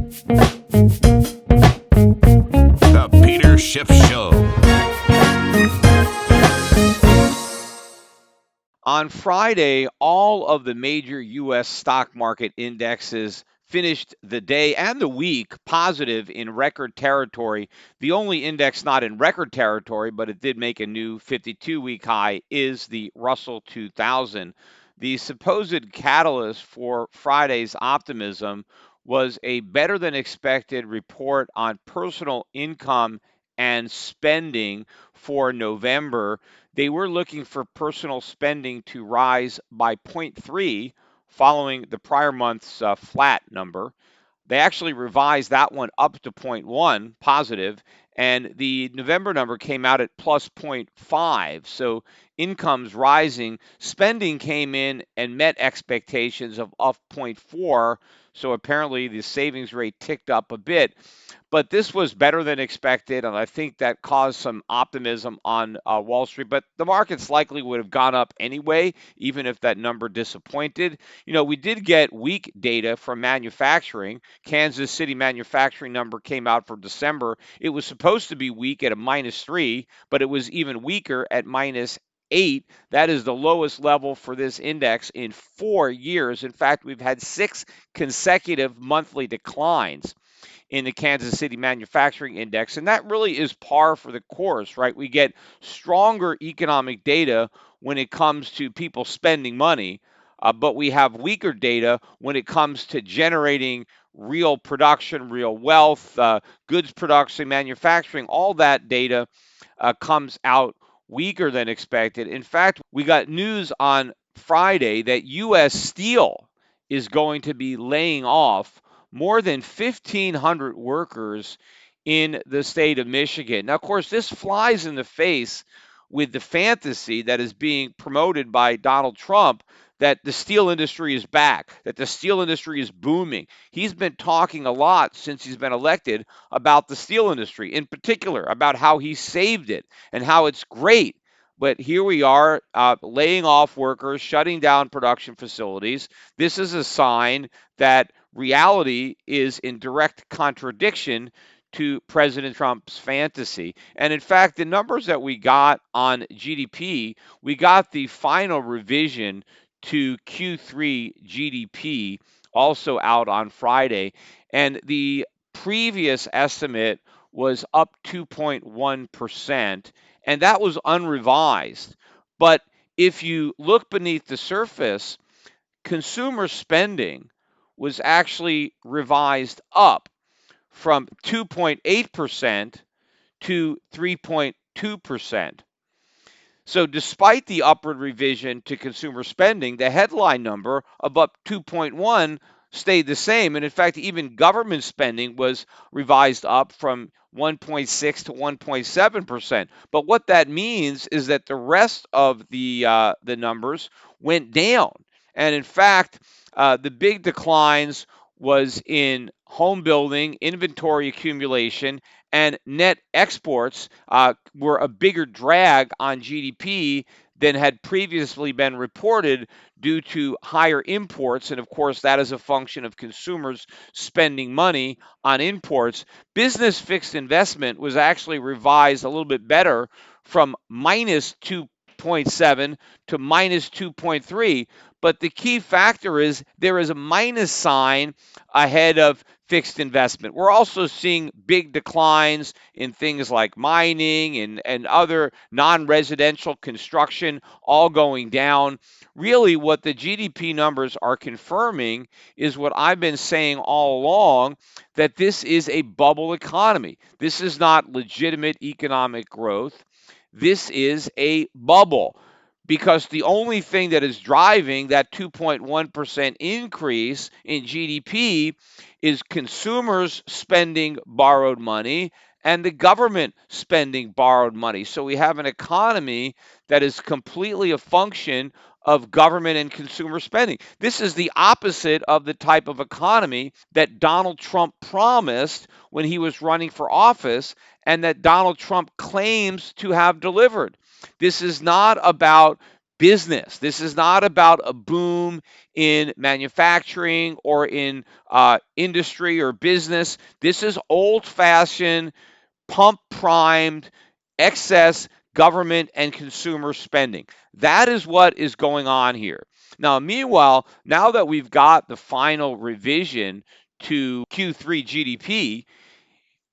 The Peter Schiff Show. On Friday, all of the major U.S. stock market indexes finished the day and the week positive in record territory. The only index not in record territory, but it did make a new 52-week high, is the Russell 2000. The supposed catalyst for Friday's optimism was a better than expected report on personal income and spending for November. They were looking for personal spending to rise by zero point 0.3 following the prior month's flat number. They actually revised that one up to zero point 0.1 positive, and the November number came out at plus zero point 0.5. So income's rising. Spending came in and met expectations of up zero point 0.4. So apparently the savings rate ticked up a bit. But this was better than expected, and I think that caused some optimism on Wall Street. But the markets likely would have gone up anyway, even if that number disappointed. We did get weak data from manufacturing. Kansas City manufacturing number came out for December. It was supposed to be weak at a -3, but it was even weaker at -8. That is the lowest level for this index in 4 years. In fact, we've had 6 consecutive monthly declines in the Kansas City Manufacturing Index. And that really is par for the course, right? We get stronger economic data when it comes to people spending money, but we have weaker data when it comes to generating real production, real wealth, goods production, manufacturing. All that data comes out weaker than expected. In fact, we got news on Friday that U.S. Steel is going to be laying off more than 1,500 workers in the state of Michigan. Now, of course, this flies in the face with the fantasy that is being promoted by Donald Trump that the steel industry is back, that the steel industry is booming. He's been talking a lot since he's been elected about the steel industry, in particular about how he saved it and how it's great. But here we are laying off workers, shutting down production facilities. This is a sign that reality is in direct contradiction to President Trump's fantasy. And in fact, the numbers that we got on GDP, we got the final revision to Q3 GDP also out on Friday. And the previous estimate was up 2.1%, and that was unrevised. But if you look beneath the surface, consumer spending was actually revised up from 2.8% to 3.2%. So despite the upward revision to consumer spending, the headline number of up 2.1 stayed the same. And in fact, even government spending was revised up from 1.6 to 1.7%. But what that means is that the rest of the numbers went down. And in fact, the big declines was in home building, inventory accumulation, and net exports were a bigger drag on GDP than had previously been reported due to higher imports. And of course, that is a function of consumers spending money on imports. Business fixed investment was actually revised a little bit better from minus 2.7 to minus 2.3. But the key factor is there is a minus sign ahead of fixed investment. We're also seeing big declines in things like mining and other non-residential construction all going down. Really, what the GDP numbers are confirming is what I've been saying all along, that this is a bubble economy. This is not legitimate economic growth. This is a bubble, because the only thing that is driving that 2.1% increase in GDP is consumers spending borrowed money and the government spending borrowed money. So we have an economy that is completely a function of government and consumer spending. This is the opposite of the type of economy that Donald Trump promised when he was running for office and that Donald Trump claims to have delivered. This is not about business. This is not about a boom in manufacturing or in industry or business. This is old fashioned, pump primed, excess government and consumer spending. That is what is going on here. Now, meanwhile, now that we've got the final revision to Q3 GDP,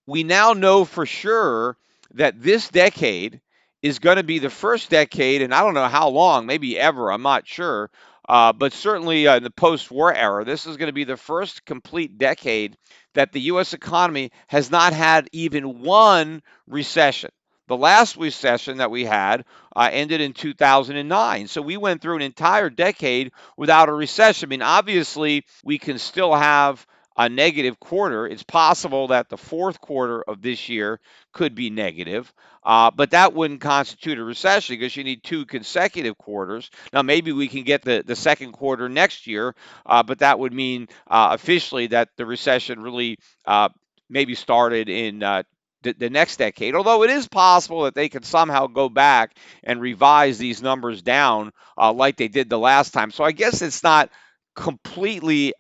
we now know for sure that this decade is going to be the first decade, and I don't know how long, maybe ever, I'm not sure, but certainly in the post war era, this is going to be the first complete decade that the U.S. economy has not had even one recession. The last recession that we had ended in 2009. So we went through an entire decade without a recession. I mean, obviously, we can still have a negative quarter. It's possible that the fourth quarter of this year could be negative, but that wouldn't constitute a recession because you need two consecutive quarters. Now, maybe we can get the second quarter next year, but that would mean officially that the recession really maybe started in the next decade. Although it is possible that they can somehow go back and revise these numbers down like they did the last time. So I guess it's not completely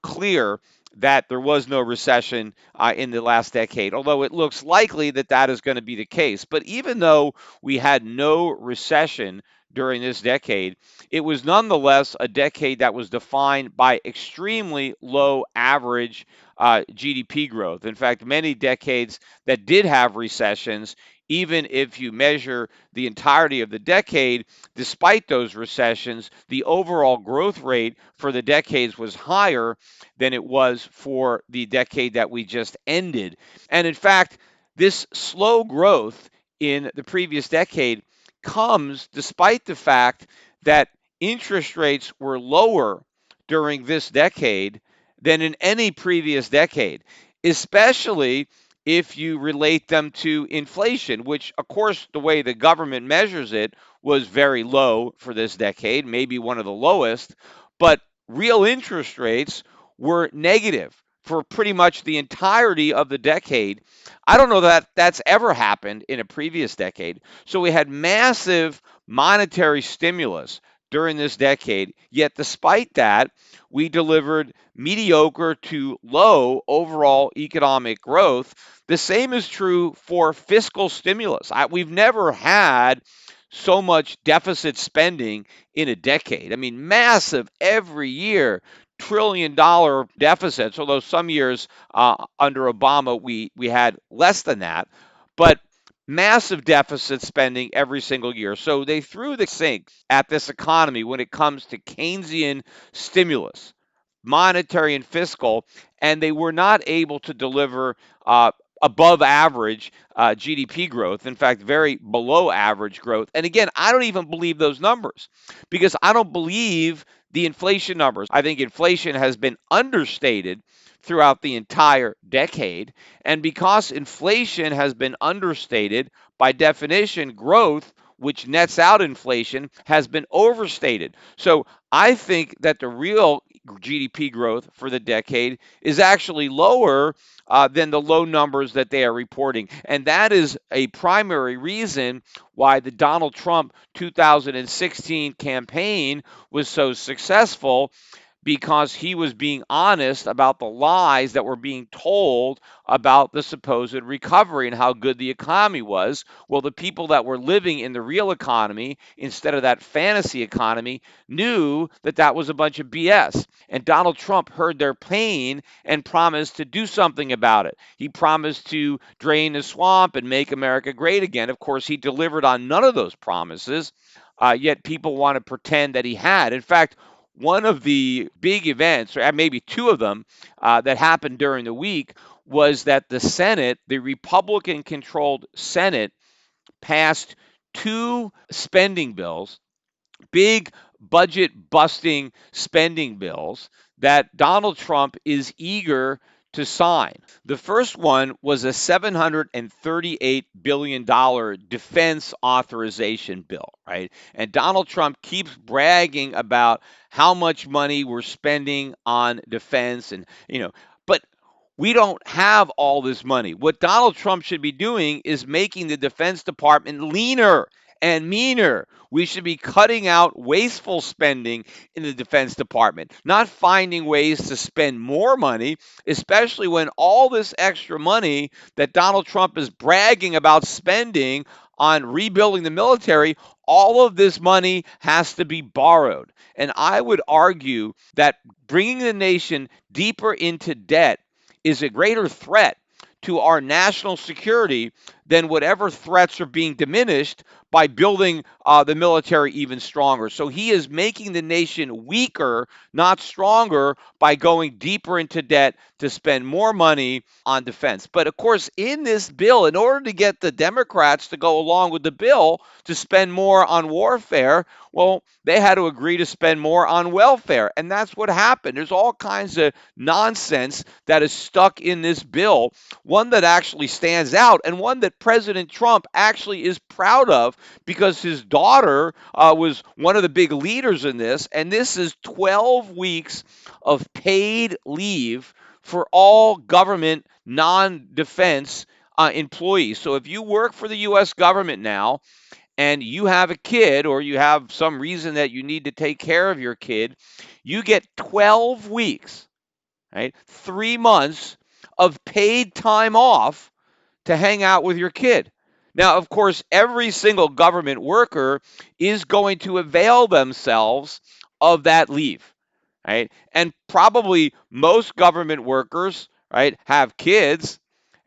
clear that there was no recession in the last decade, although it looks likely that that is going to be the case. But even though we had no recession during this decade, it was nonetheless a decade that was defined by extremely low average GDP growth. In fact, many decades that did have recessions, even if you measure the entirety of the decade, despite those recessions, the overall growth rate for the decades was higher than it was for the decade that we just ended. And in fact, this slow growth in the previous decade comes despite the fact that interest rates were lower during this decade than in any previous decade, especially if you relate them to inflation, which, of course, the way the government measures it was very low for this decade, maybe one of the lowest, but real interest rates were negative for pretty much the entirety of the decade. I don't know that that's ever happened in a previous decade. So we had massive monetary stimulus during this decade, yet despite that, we delivered mediocre to low overall economic growth. The same is true for fiscal stimulus. We've never had so much deficit spending in a decade. I mean, massive every year, $1 trillion deficits, although some years under Obama we had less than that. But massive deficit spending every single year. So they threw the sink at this economy when it comes to Keynesian stimulus, monetary and fiscal, and they were not able to deliver above average GDP growth. In fact, very below average growth. And again, I don't even believe those numbers because I don't believe the inflation numbers. I think inflation has been understated throughout the entire decade. And because inflation has been understated, by definition, growth, which nets out inflation, has been overstated. So I think that the real GDP growth for the decade is actually lower than the low numbers that they are reporting. And that is a primary reason why the Donald Trump 2016 campaign was so successful, because he was being honest about the lies that were being told about the supposed recovery and how good the economy was. Well, the people that were living in the real economy instead of that fantasy economy knew that that was a bunch of BS. And Donald Trump heard their pain and promised to do something about it. He promised to drain the swamp and make America great again. Of course, he delivered on none of those promises. Yet people want to pretend that he had. In fact, one of the big events, or maybe two of them, that happened during the week was that the Senate, the Republican controlled Senate, passed two spending bills, big budget busting spending bills that Donald Trump is eager to sign. The first one was a $738 billion defense authorization bill, right? And Donald Trump keeps bragging about how much money we're spending on defense but we don't have all this money. What Donald Trump should be doing is making the Defense Department leaner and meaner. We should be cutting out wasteful spending in the Defense Department, not finding ways to spend more money, especially when all this extra money that Donald Trump is bragging about spending on rebuilding the military, all of this money has to be borrowed. And I would argue that bringing the nation deeper into debt is a greater threat to our national security than whatever threats are being diminished by building the military even stronger. So he is making the nation weaker, not stronger, by going deeper into debt to spend more money on defense. But of course, in this bill, in order to get the Democrats to go along with the bill to spend more on warfare, well, they had to agree to spend more on welfare. And that's what happened. There's all kinds of nonsense that is stuck in this bill, one that actually stands out and one that President Trump actually is proud of because his daughter was one of the big leaders in this. And this is 12 weeks of paid leave for all government non defense employees. So if you work for the U.S. government now, and you have a kid or you have some reason that you need to take care of your kid, you get 12 weeks, right? 3 months of paid time off to hang out with your kid. Now, of course, every single government worker is going to avail themselves of that leave, right? And probably most government workers, right, have kids,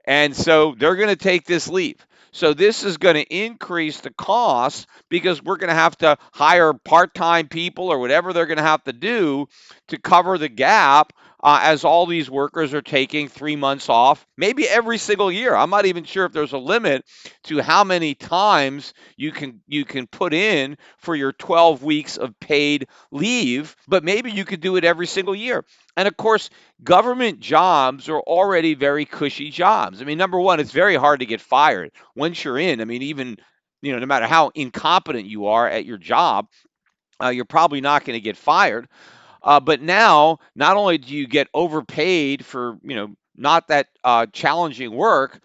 and so they're going to take this leave. So this is going to increase the cost because we're going to have to hire part-time people or whatever they're going to have to do to cover the gap as all these workers are taking 3 months off, maybe every single year. I'm not even sure if there's a limit to how many times you can put in for your 12 weeks of paid leave, but maybe you could do it every single year. And of course, government jobs are already very cushy jobs. I mean, number one, it's very hard to get fired once you're in. I mean, even no matter how incompetent you are at your job, you're probably not going to get fired. But now, not only do you get overpaid for not that challenging work,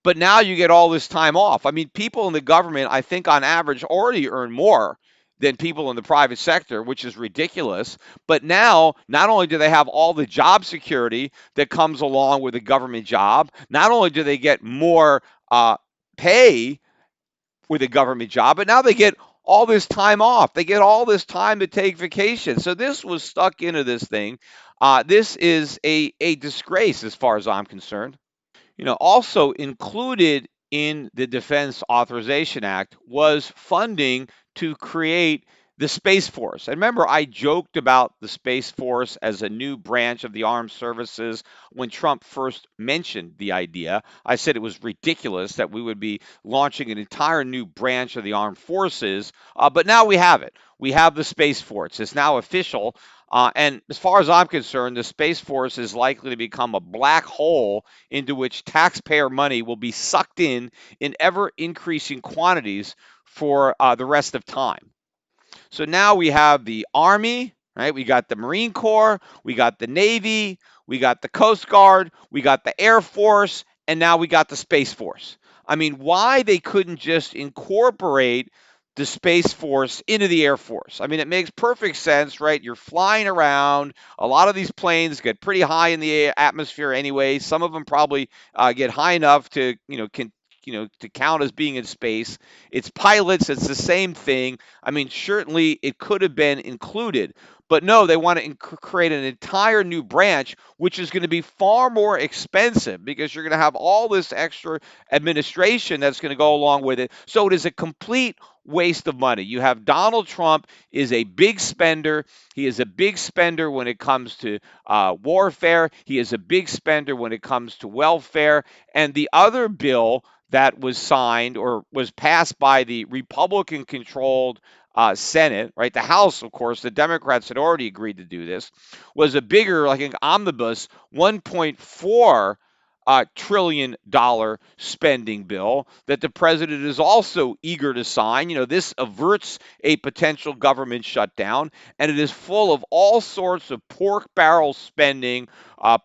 but now you get all this time off. I mean, people in the government, I think on average, already earn more than people in the private sector, which is ridiculous. But now, not only do they have all the job security that comes along with a government job, not only do they get more pay with a government job, but now they get all this time off. They get all this time to take vacation. So this was stuck into this thing. This is a disgrace as far as I'm concerned. Also included in the Defense Authorization Act was funding to create the Space Force. And remember, I joked about the Space Force as a new branch of the armed services when Trump first mentioned the idea. I said it was ridiculous that we would be launching an entire new branch of the armed forces, but now we have it. We have the Space Force. It's now official. And as far as I'm concerned, the Space Force is likely to become a black hole into which taxpayer money will be sucked in ever increasing quantities for the rest of time. So now we have the Army, right? We got the Marine Corps, we got the Navy, we got the Coast Guard, we got the Air Force, and now we got the Space Force. I mean, why they couldn't just incorporate the Space Force into the Air Force? I mean, it makes perfect sense, right? You're flying around. A lot of these planes get pretty high in the atmosphere anyway. Some of them probably get high enough to, to count as being in space. It's pilots. It's the same thing. I mean, certainly it could have been included, but no, they want to create an entire new branch, which is going to be far more expensive because you're going to have all this extra administration that's going to go along with it. So it is a complete waste of money. You have Donald Trump is a big spender. He is a big spender when it comes to warfare. He is a big spender when it comes to welfare. And the other bill that was signed or was passed by the Republican controlled Senate, right? The House, of course, the Democrats had already agreed to do this, was a bigger, like an omnibus, $1.4 trillion spending bill that the president is also eager to sign. This averts a potential government shutdown, and it is full of all sorts of pork barrel spending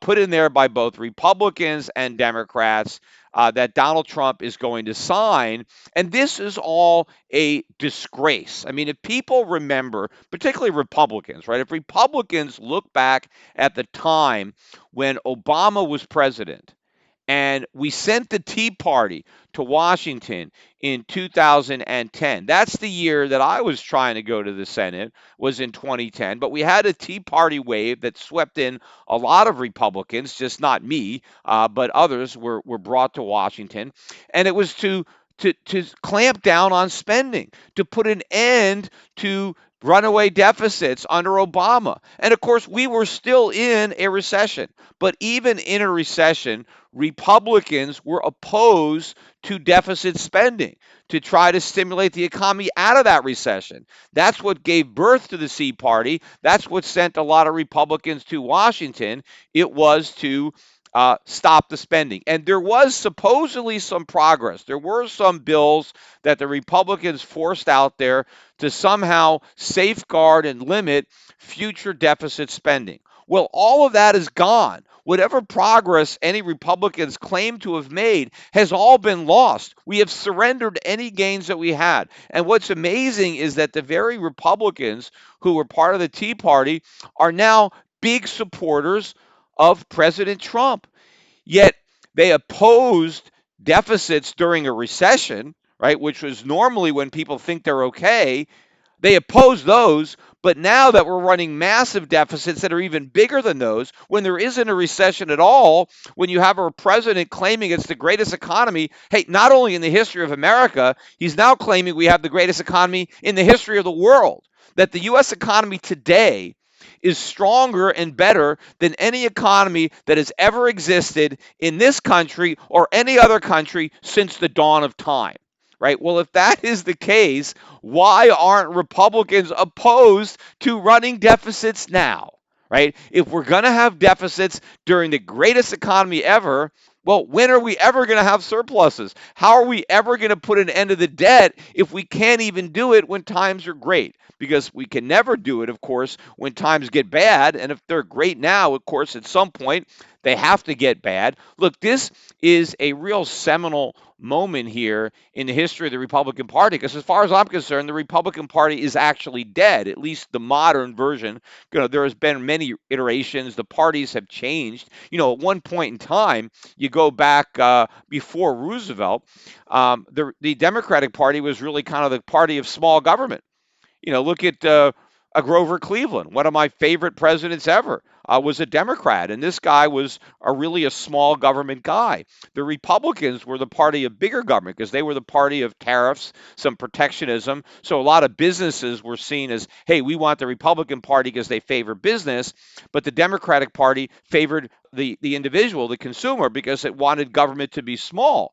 put in there by both Republicans and Democrats that Donald Trump is going to sign. And this is all a disgrace. I mean, if people remember, particularly Republicans, right? If Republicans look back at the time when Obama was president, and we sent the Tea Party to Washington in 2010. That's the year that I was trying to go to the Senate, was in 2010. But we had a Tea Party wave that swept in a lot of Republicans, just not me, but others were brought to Washington. And it was to clamp down on spending, to put an end to runaway deficits under Obama. And of course, we were still in a recession. But even in a recession, Republicans were opposed to deficit spending to try to stimulate the economy out of that recession. That's what gave birth to the Tea Party. That's what sent a lot of Republicans to Washington. It was to stop the spending. And there was supposedly some progress. There were some bills that the Republicans forced out there to somehow safeguard and limit future deficit spending. Well, all of that is gone. Whatever progress any Republicans claim to have made has all been lost. We have surrendered any gains that we had. And what's amazing is that the very Republicans who were part of the Tea Party are now big supporters of President Trump. Yet they opposed deficits during a recession, right, which was normally when people think they're okay. They oppose those, but now that we're running massive deficits that are even bigger than those, when there isn't a recession at all, when you have a president claiming it's the greatest economy, hey, not only in the history of America, he's now claiming we have the greatest economy in the history of the world. That the U.S. economy today is stronger and better than any economy that has ever existed in this country or any other country since the dawn of time. Right? Well, if that is the case, why aren't Republicans opposed to running deficits now? Right? If we're going to have deficits during the greatest economy ever, well, when are we ever going to have surpluses? How are we ever going to put an end to the debt if we can't even do it when times are great? Because we can never do it, of course, when times get bad. And if they're great now, of course, at some point, they have to get bad. Look, this is a real seminal moment here in the history of the Republican Party, because as far as I'm concerned, the Republican Party is actually dead, at least the modern version. There has been many iterations. The parties have changed. At one point in time, you go back before Roosevelt, the Democratic Party was really kind of the party of small government. Look at a Grover Cleveland. One of my favorite presidents ever was a Democrat, and this guy was really a small government guy. The Republicans were the party of bigger government because they were the party of tariffs, some protectionism. So a lot of businesses were seen as, hey, we want the Republican Party because they favor business, but the Democratic Party favored the individual, the consumer, because it wanted government to be small.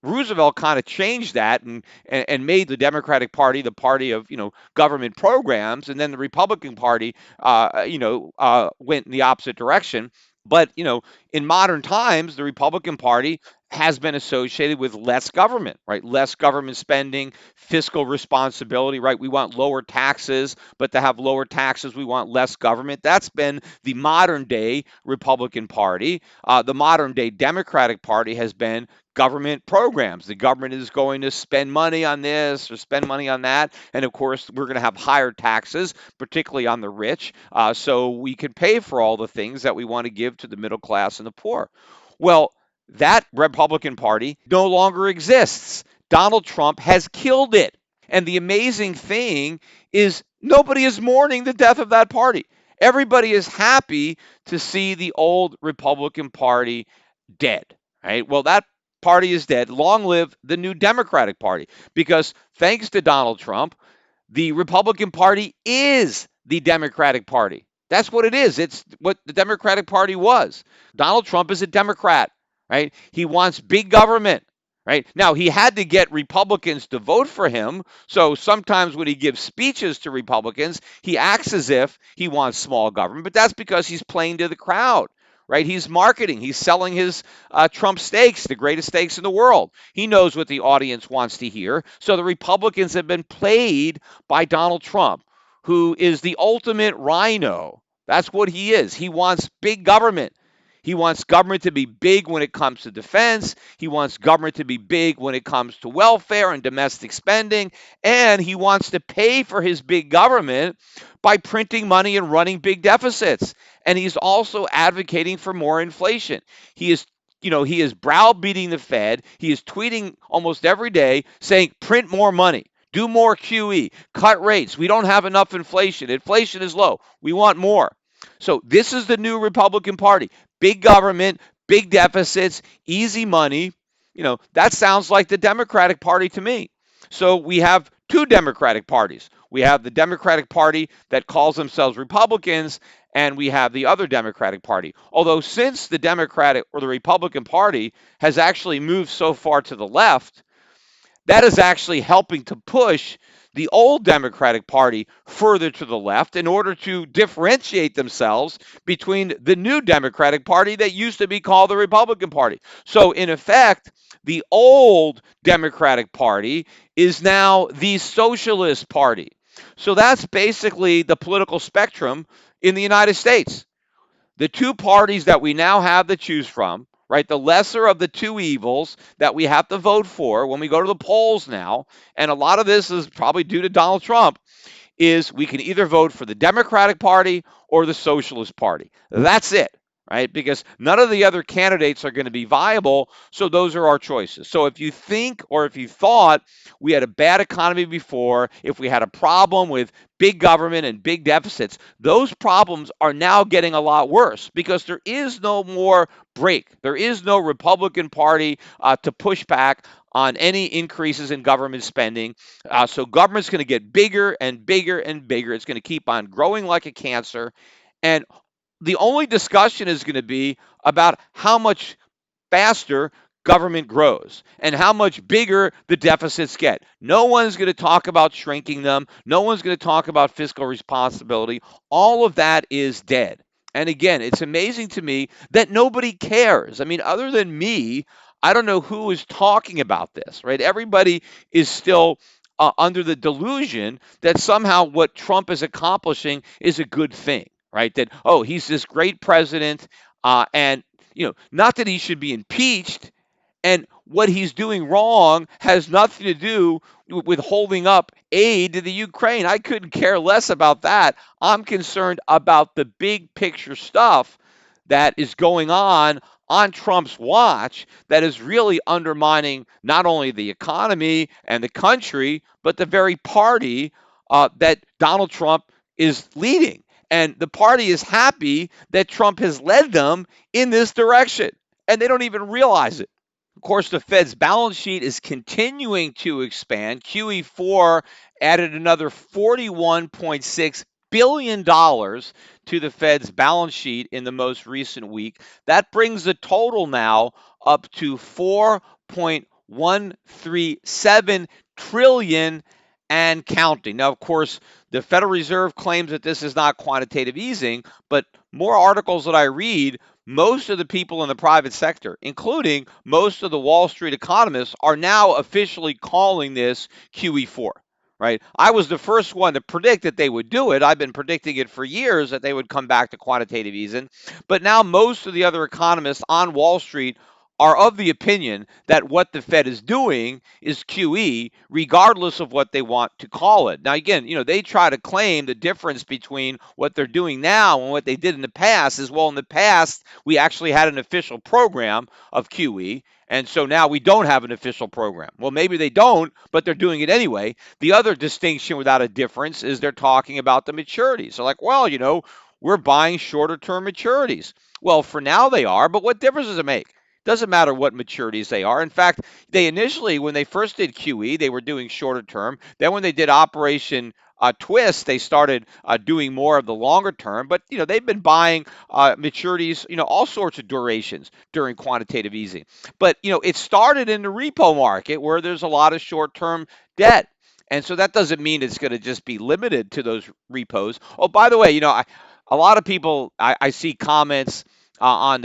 Roosevelt kind of changed that and made the Democratic Party the party of government programs, and then the Republican Party went in the opposite direction. But in modern times, the Republican Party has been associated with less government, right? Less government spending, fiscal responsibility, right? We want lower taxes, but to have lower taxes, we want less government. That's been the modern day Republican Party. The modern day Democratic Party has been government programs. The government is going to spend money on this or spend money on that. And of course, we're going to have higher taxes, particularly on the rich, so we can pay for all the things that we want to give to the middle class and the poor. Well, that Republican Party no longer exists. Donald Trump has killed it. And the amazing thing is nobody is mourning the death of that party. Everybody is happy to see the old Republican Party dead. Right? Well, that party is dead. Long live the new Democratic Party. Because thanks to Donald Trump, the Republican Party is the Democratic Party. That's what it is. It's what the Democratic Party was. Donald Trump is a Democrat, right? He wants big government, right? Now, he had to get Republicans to vote for him. So sometimes when he gives speeches to Republicans, he acts as if he wants small government, but that's because he's playing to the crowd. Right? He's marketing. He's selling his Trump steaks, the greatest steaks in the world. He knows what the audience wants to hear. So the Republicans have been played by Donald Trump, who is the ultimate rhino. That's what he is. He wants big government. He wants government to be big when it comes to defense. He wants government to be big when it comes to welfare and domestic spending. And he wants to pay for his big government by printing money and running big deficits. And he's also advocating for more inflation. He is he is browbeating the Fed. He is tweeting almost every day saying, print more money, do more QE, cut rates. We don't have enough inflation. Inflation is low. We want more. So this is the new Republican Party. Big government, big deficits, easy money. That sounds like the Democratic Party to me. So we have two Democratic parties. We have the Democratic Party that calls themselves Republicans, and we have the other Democratic Party. Although since the Democratic or the Republican Party has actually moved so far to the left, that is actually helping to push the old Democratic Party further to the left in order to differentiate themselves between the new Democratic Party that used to be called the Republican Party. So, in effect, the old Democratic Party is now the Socialist Party. So, that's basically the political spectrum in the United States. The two parties that we now have to choose from, right? The lesser of the two evils that we have to vote for when we go to the polls now, and a lot of this is probably due to Donald Trump, is we can either vote for the Democratic Party or the Socialist Party. That's it, right? Because none of the other candidates are going to be viable, so those are our choices. So if you think or if you thought we had a bad economy before, if we had a problem with big government and big deficits, those problems are now getting a lot worse because there is no more break. There is no Republican Party to push back on any increases in government spending. So government's going to get bigger and bigger and bigger. It's going to keep on growing like a cancer. And the only discussion is going to be about how much faster government grows and how much bigger the deficits get. No one's going to talk about shrinking them. No one's going to talk about fiscal responsibility. All of that is dead. And again, it's amazing to me that nobody cares. I mean, other than me, I don't know who is talking about this, right? Everybody is still under the delusion that somehow what Trump is accomplishing is a good thing, right? That, oh, he's this great president, and not that he should be impeached, and what he's doing wrong has nothing to do with holding up aid to the Ukraine. I couldn't care less about that. I'm concerned about the big picture stuff that is going on Trump's watch that is really undermining not only the economy and the country, but the very party that Donald Trump is leading. And the party is happy that Trump has led them in this direction, and they don't even realize it. Of course, the Fed's balance sheet is continuing to expand. QE4 added another $41.6 billion dollars to the Fed's balance sheet in the most recent week. That brings the total now up to 4.137 trillion and counting. Now, of course, the Federal Reserve claims that this is not quantitative easing, but more articles that I read, most of the people in the private sector, including most of the Wall Street economists, are now officially calling this QE4. Right? I was the first one to predict that they would do it. I've been predicting it for years that they would come back to quantitative easing. But now most of the other economists on Wall Street are of the opinion that what the Fed is doing is QE, regardless of what they want to call it. Now, again, they try to claim the difference between what they're doing now and what they did in the past is, well, in the past, we actually had an official program of QE. And so now we don't have an official program. Well, maybe they don't, but they're doing it anyway. The other distinction without a difference is they're talking about the maturities. They're like, well, we're buying shorter term maturities. Well, for now they are, but what difference does it make? Doesn't matter what maturities they are. In fact, they initially, when they first did QE, they were doing shorter term. Then when they did Operation Twist, they started doing more of the longer term. But, they've been buying maturities, all sorts of durations during quantitative easing. But, it started in the repo market where there's a lot of short-term debt. And so that doesn't mean it's going to just be limited to those repos. Oh, by the way, a lot of people, I see comments on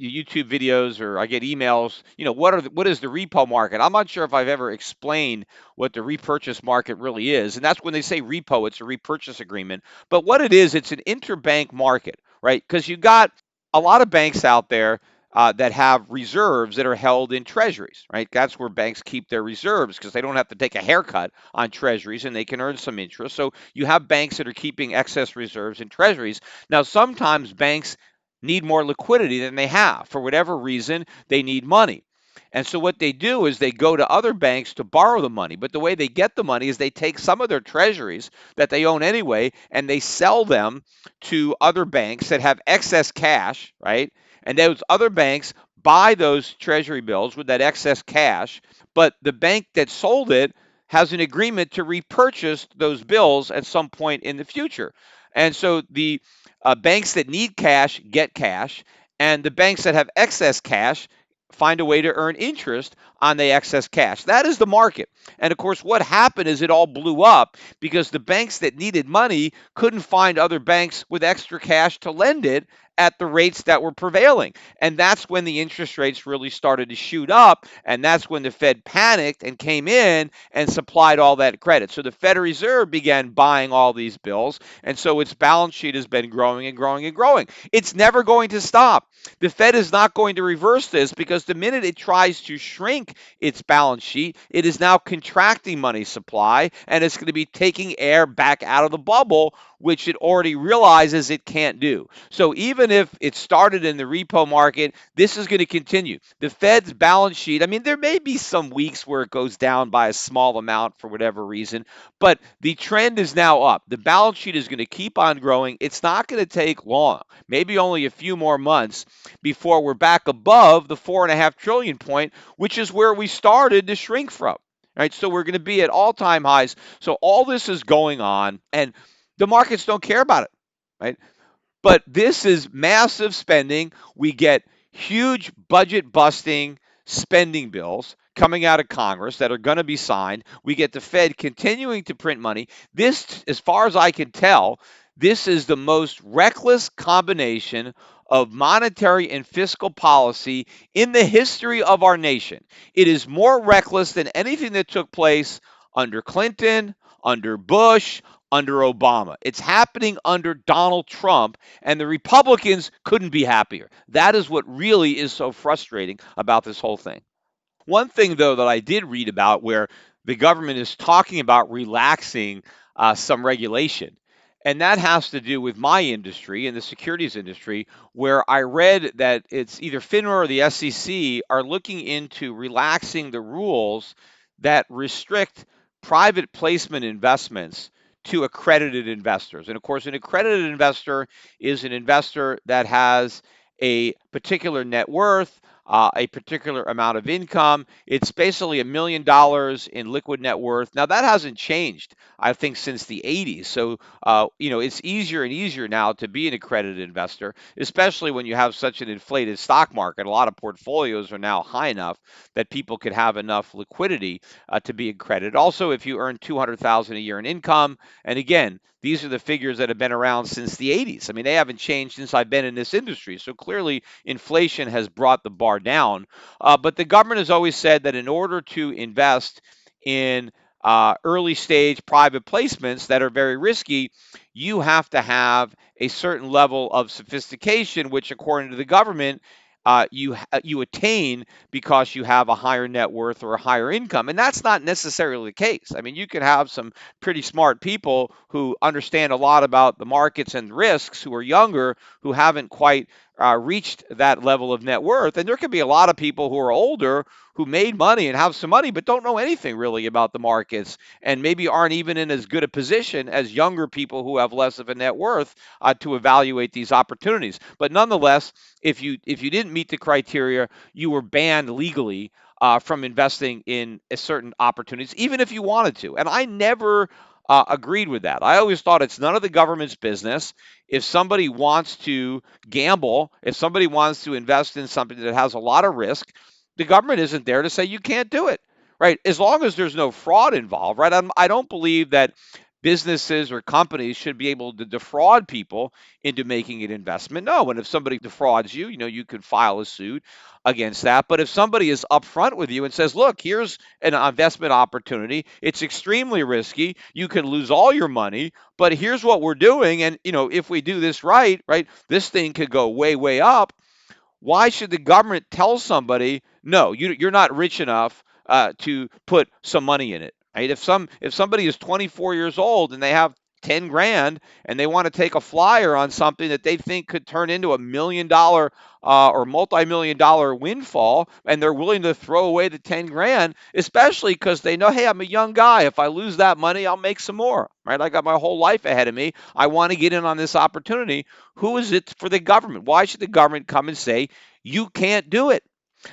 YouTube videos, or I get emails, what is the repo market? I'm not sure if I've ever explained what the repurchase market really is. And that's when they say repo, it's a repurchase agreement. But what it is, it's an interbank market, right? Because you got a lot of banks out there that have reserves that are held in treasuries, right? That's where banks keep their reserves because they don't have to take a haircut on treasuries and they can earn some interest. So you have banks that are keeping excess reserves in treasuries. Now, sometimes banks need more liquidity than they have. For whatever reason, they need money. And so what they do is they go to other banks to borrow the money. But the way they get the money is they take some of their treasuries that they own anyway and they sell them to other banks that have excess cash, right? And those other banks buy those treasury bills with that excess cash, but the bank that sold it has an agreement to repurchase those bills at some point in the future. And so the banks that need cash get cash, and the banks that have excess cash find a way to earn interest on the excess cash. That is the market. And of course, what happened is it all blew up because the banks that needed money couldn't find other banks with extra cash to lend it at the rates that were prevailing. And that's when the interest rates really started to shoot up. And that's when the Fed panicked and came in and supplied all that credit. So the Federal Reserve began buying all these bills. And so its balance sheet has been growing and growing and growing. It's never going to stop. The Fed is not going to reverse this because the minute it tries to shrink its balance sheet, it is now contracting money supply and it's going to be taking air back out of the bubble, which it already realizes it can't do. So even if it started in the repo market, this is going to continue. The Fed's balance sheet, I mean, there may be some weeks where it goes down by a small amount for whatever reason, but the trend is now up. The balance sheet is going to keep on growing. It's not going to take long, maybe only a few more months before we're back above the 4.5 trillion point, which is where we started to shrink from. Right, so we're going to be at all-time highs. So all this is going on, and the markets don't care about it, right? But this is massive spending. We get huge budget busting spending bills coming out of Congress that are going to be signed. We get the Fed continuing to print money. This, as far as I can tell, this is the most reckless combination of monetary and fiscal policy in the history of our nation. It is more reckless than anything that took place under Clinton, under Bush, under Obama. It's happening under Donald Trump, and the Republicans couldn't be happier. That is what really is so frustrating about this whole thing. One thing, though, that I did read about where the government is talking about relaxing some regulation, and that has to do with my industry and the securities industry, where I read that it's either FINRA or the SEC are looking into relaxing the rules that restrict private placement investments to accredited investors. And of course, an accredited investor is an investor that has a particular net worth, a particular amount of income. It's basically $1 million in liquid net worth. Now that hasn't changed, I think, since the 80s. So it's easier and easier now to be an accredited investor, especially when you have such an inflated stock market. A lot of portfolios are now high enough that people could have enough liquidity to be accredited. Also, if you earn 200,000 a year in income, and again, these are the figures that have been around since the 80s. I mean, they haven't changed since I've been in this industry. So clearly, inflation has brought the bar down. But the government has always said that in order to invest in early stage private placements that are very risky, you have to have a certain level of sophistication, which, according to the government, you attain because you have a higher net worth or a higher income. And that's not necessarily the case. I mean, you can have some pretty smart people who understand a lot about the markets and risks who are younger, who haven't quite reached that level of net worth. And there could be a lot of people who are older who made money and have some money, but don't know anything really about the markets and maybe aren't even in as good a position as younger people who have less of a net worth to evaluate these opportunities. But nonetheless, if you didn't meet the criteria, you were banned legally from investing in certain opportunities, even if you wanted to. And I never agreed with that. I always thought it's none of the government's business. If somebody wants to gamble, if somebody wants to invest in something that has a lot of risk, the government isn't there to say you can't do it, right? As long as there's no fraud involved, right? I don't believe that businesses or companies should be able to defraud people into making an investment. No, and if somebody defrauds you, you could file a suit against that. But if somebody is upfront with you and says, "Look, here's an investment opportunity. It's extremely risky. You can lose all your money, but here's what we're doing, and if we do this right, this thing could go way, way up." Why should the government tell somebody, no, you're not rich enough to put some money in it? Right? If somebody is 24 years old and they have 10 grand and they want to take a flyer on something that they think could turn into $1 million or multi-million dollar windfall, and they're willing to throw away the 10 grand, especially because they know, hey, I'm a young guy. If I lose that money, I'll make some more. Right? I got my whole life ahead of me. I want to get in on this opportunity. Who is it for the government? Why should the government come and say, you can't do it?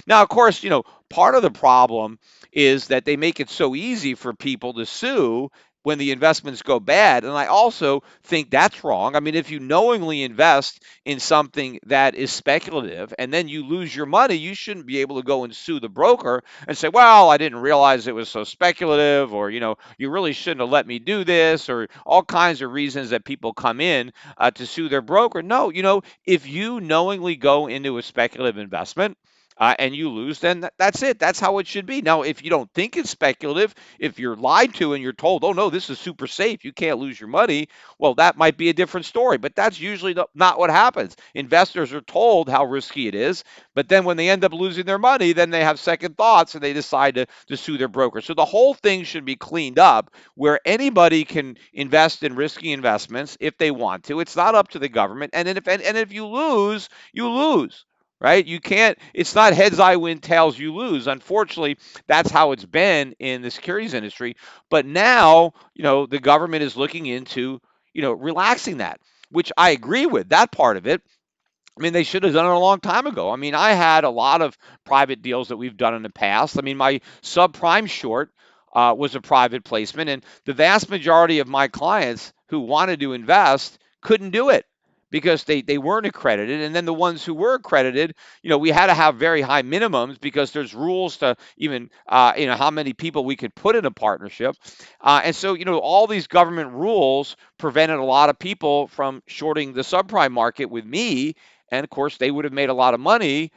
Now, of course, part of the problem is that they make it so easy for people to sue when the investments go bad. And I also think that's wrong. I mean, if you knowingly invest in something that is speculative and then you lose your money, you shouldn't be able to go and sue the broker and say, well, I didn't realize it was so speculative, or, you really shouldn't have let me do this, or all kinds of reasons that people come in to sue their broker. No, if you knowingly go into a speculative investment, and you lose, then that's it. That's how it should be. Now, if you don't think it's speculative, if you're lied to and you're told, oh, no, this is super safe, you can't lose your money, well, that might be a different story. But that's usually not what happens. Investors are told how risky it is, but then when they end up losing their money, then they have second thoughts and they decide to sue their broker. So the whole thing should be cleaned up where anybody can invest in risky investments if they want to. It's not up to the government. And then if you lose, you lose, right? You can't, it's not heads I win, tails you lose. Unfortunately, that's how it's been in the securities industry. But now, the government is looking into, relaxing that, which I agree with that part of it. I mean, they should have done it a long time ago. I mean, I had a lot of private deals that we've done in the past. I mean, my subprime short was a private placement, and the vast majority of my clients who wanted to invest couldn't do it because they weren't accredited. And then the ones who were accredited, we had to have very high minimums because there's rules to even, how many people we could put in a partnership. And so, all these government rules prevented a lot of people from shorting the subprime market with me. And of course, they would have made a lot of money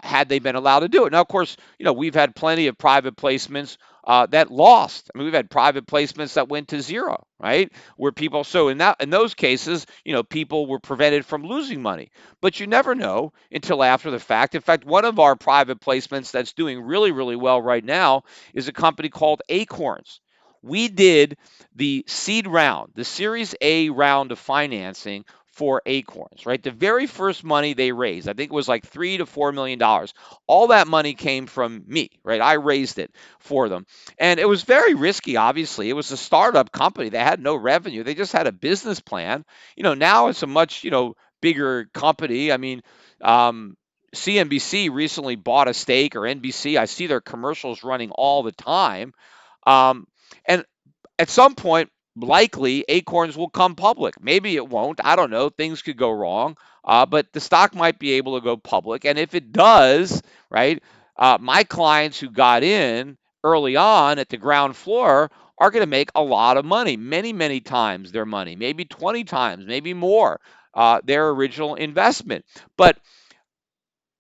had they been allowed to do it. Now, of course, we've had plenty of private placements that lost. I mean, we've had private placements that went to zero, right? Where people, so in those cases, people were prevented from losing money. But you never know until after the fact. In fact, one of our private placements that's doing really, really well right now is a company called Acorns. We did the seed round, the Series A round of financing for Acorns, right? The very first money they raised, I think it was like $3 to $4 million. All that money came from me, right? I raised it for them. And it was very risky, obviously. It was a startup company. They had no revenue. They just had a business plan. Now it's a much, bigger company. I mean, CNBC recently bought a stake, or NBC. I see their commercials running all the time. And at some point, likely Acorns will come public. Maybe it won't. I don't know. Things could go wrong. But the stock might be able to go public. And if it does, right, my clients who got in early on at the ground floor are going to make a lot of money, many, many times their money, maybe 20 times, maybe more their original investment. But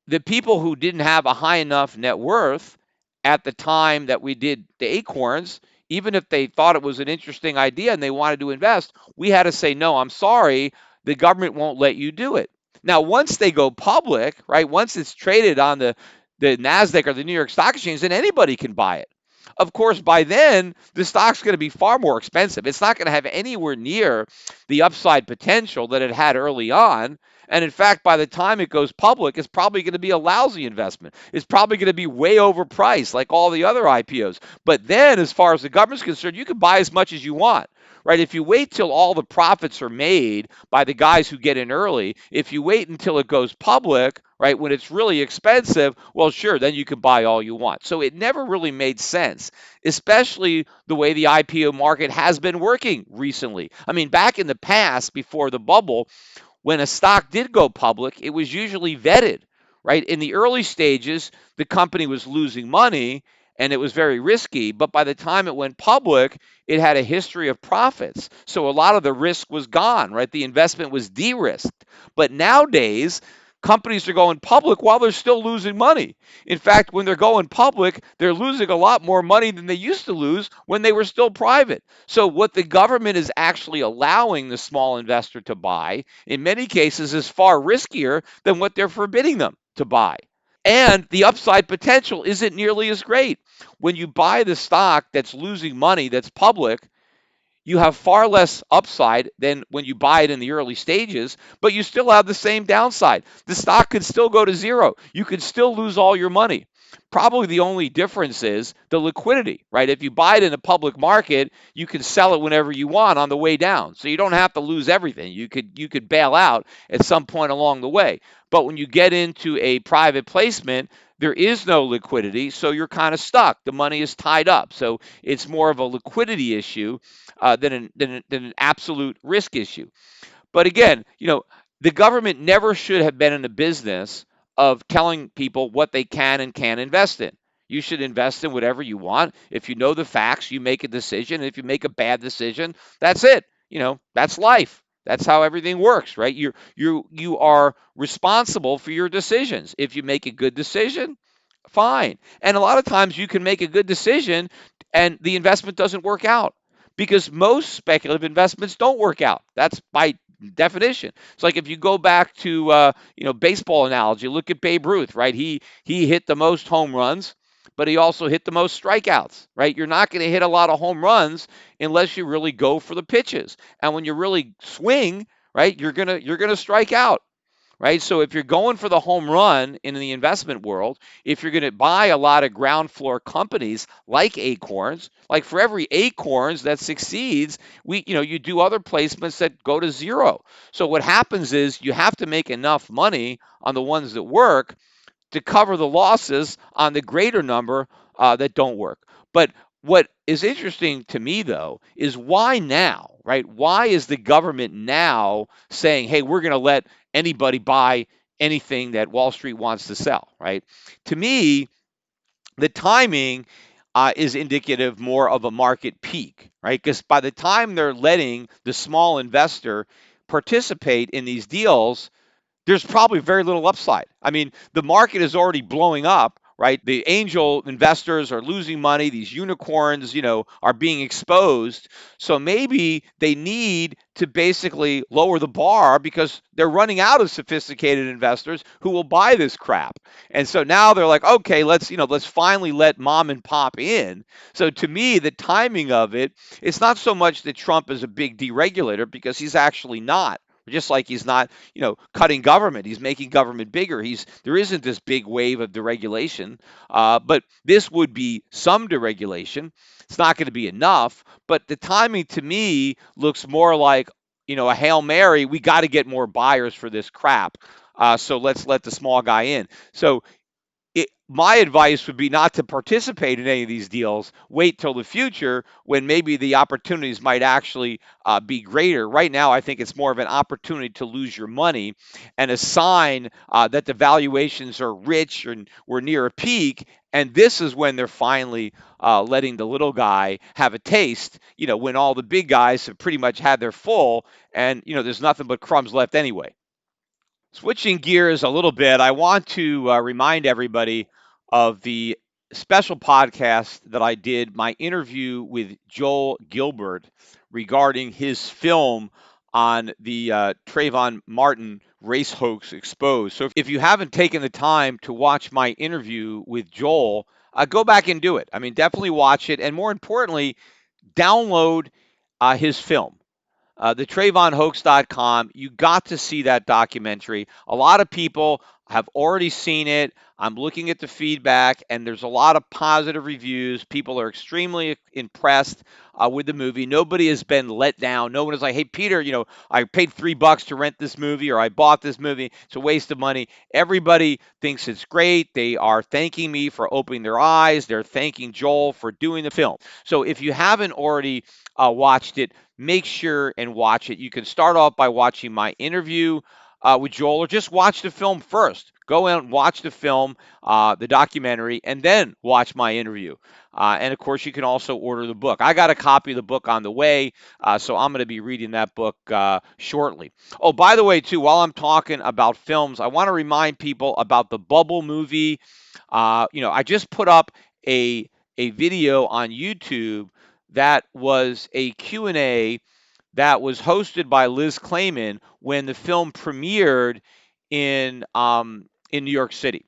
the people who didn't have a high enough net worth at the time that we did the Acorns, even if they thought it was an interesting idea and they wanted to invest, we had to say, no, I'm sorry, the government won't let you do it. Now, once they go public, right, once it's traded on the NASDAQ or the New York Stock Exchange, then anybody can buy it. Of course, by then, the stock's going to be far more expensive. It's not going to have anywhere near the upside potential that it had early on. And in fact, by the time it goes public, it's probably going to be a lousy investment. It's probably going to be way overpriced like all the other IPOs. But then, as far as the government's concerned, you can buy as much as you want. Right? If you wait till all the profits are made by the guys who get in early, if you wait until it goes public, right, when it's really expensive, well, sure, then you can buy all you want. So it never really made sense, especially the way the IPO market has been working recently. I mean, back in the past, before the bubble, when a stock did go public, it was usually vetted, right? In the early stages, the company was losing money. and it was very risky. But by the time it went public, it had a history of profits. So a lot of the risk was gone, right? The investment was de risked. But nowadays, companies are going public while they're still losing money. In fact, when they're going public, they're losing a lot more money than they used to lose when they were still private. So, what the government is actually allowing the small investor to buy, in many cases, is far riskier than what they're forbidding them to buy. And the upside potential isn't nearly as great. When you buy the stock that's losing money that's public, you have far less upside than when you buy it in the early stages, but you still have the same downside. The stock could still go to zero. You could still lose all your money. Probably the only difference is the liquidity, right? If you buy it in the public market, you can sell it whenever you want on the way down. So you don't have to lose everything. You could bail out at some point along the way. But when you get into a private placement, there is no liquidity, so you're kind of stuck. The money is tied up. So it's more of a liquidity issue than an absolute risk issue. But again, the government never should have been in the business of telling people what they can and can't invest in. You should invest in whatever you want. If you know the facts, you make a decision. If you make a bad decision, that's it. That's life. That's how everything works, right? You are responsible for your decisions. If you make a good decision, fine. And a lot of times you can make a good decision and the investment doesn't work out because most speculative investments don't work out. That's by definition. It's like if you go back to baseball analogy, look at Babe Ruth, right? He hit the most home runs, but he also hit the most strikeouts, right? You're not going to hit a lot of home runs unless you really go for the pitches. And when you really swing, right, you're going to strike out, right? So if you're going for the home run in the investment world, if you're going to buy a lot of ground floor companies like Acorns, like for every Acorns that succeeds, you do other placements that go to zero. So what happens is you have to make enough money on the ones that work to cover the losses on the greater number that don't work. But what is interesting to me, though, is why now, right? Why is the government now saying, hey, we're going to let anybody buy anything that Wall Street wants to sell, right? To me, the timing is indicative more of a market peak, right? Because by the time they're letting the small investor participate in these deals, there's probably very little upside. I mean, the market is already blowing up, right? The angel investors are losing money. These unicorns, are being exposed. So maybe they need to basically lower the bar because they're running out of sophisticated investors who will buy this crap. And so now they're like, okay, let's finally let mom and pop in. So to me, the timing of it, it's not so much that Trump is a big deregulator because he's actually not. Just like he's not, cutting government, he's making government bigger. There isn't this big wave of deregulation, but this would be some deregulation. It's not going to be enough, but the timing to me looks more like, a Hail Mary. We got to get more buyers for this crap, so let's let the small guy in. So my advice would be not to participate in any of these deals. Wait till the future when maybe the opportunities might actually be greater. Right now, I think it's more of an opportunity to lose your money and a sign that the valuations are rich and we're near a peak. And this is when they're finally letting the little guy have a taste, when all the big guys have pretty much had their full and, there's nothing but crumbs left anyway. Switching gears a little bit, I want to remind everybody of the special podcast that I did, my interview with Joel Gilbert regarding his film on the Trayvon Martin race hoax exposed. So if you haven't taken the time to watch my interview with Joel, go back and do it. I mean, definitely watch it. And more importantly, download his film, the TrayvonHoax.com. You got to see that documentary. A lot of people have already seen it. I'm looking at the feedback, and there's a lot of positive reviews. People are extremely impressed with the movie. Nobody has been let down. No one is like, hey, Peter, I paid $3 to rent this movie, or I bought this movie. It's a waste of money. Everybody thinks it's great. They are thanking me for opening their eyes. They're thanking Joel for doing the film. So if you haven't already watched it, make sure and watch it. You can start off by watching my interview. with Joel, or just watch the film first. Go out and watch the film, the documentary, and then watch my interview. And of course, you can also order the book. I got a copy of the book on the way, so I'm going to be reading that book shortly. Oh, by the way, too, while I'm talking about films, I want to remind people about the Bubble movie. I just put up a video on YouTube that was a Q&A that was hosted by Liz Claman when the film premiered in New York City.